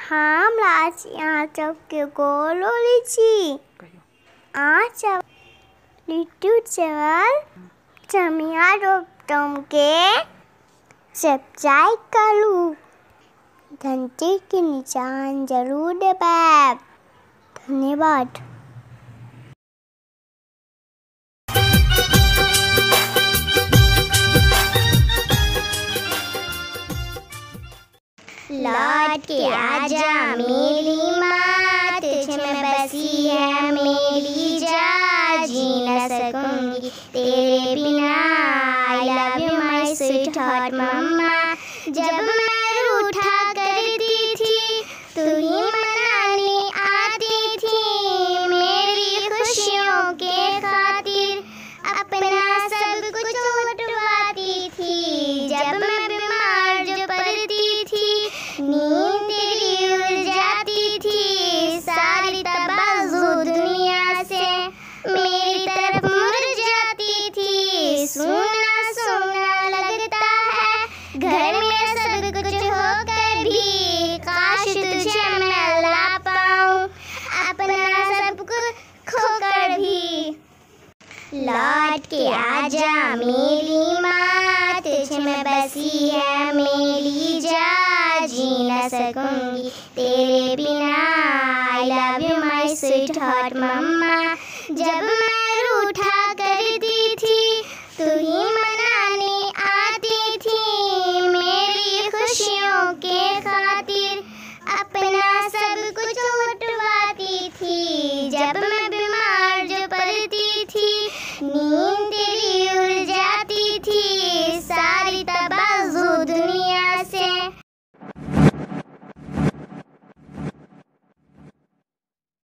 हम लाची आँचव के गोलो लीची आँचव लिट्टू चावल चमिया रोपटम के सब्सक्राइब करू घंटी के निशान जरूर दबाएं। धन्यवाद। लौट के आजा मेरी माँ, तुझ में बसी है मेरी जान, जी न सकूंगी तेरे बिना। I love you my sweetheart मम्मा। जब मैं रूठा करती थी तू ही मनाने आती थी, मेरी खुशियों के खातिर अपना सब कुछ लुटवाती थी। जब मैं बीमार जो पड़ती थी नींद तेरी उड़ जाती थी, सारी तबाज़ो दुनिया से मेरी तरफ मुड़ जाती थी। सोना सोना लगता है घर में सब कुछ होकर भी, काश तुझे मैं ला पाऊं अपना सब कुछ खोकर भी। लौट के आजा मेरी माँ, तुझ में बसी है मेरी जान, जी न सकूंगी तेरे बिना। I love you my sweetheart मम्मा। जब मैं रूठा करती थी तू ही मनाने आती थी, मेरी खुशियों के खातिर अपने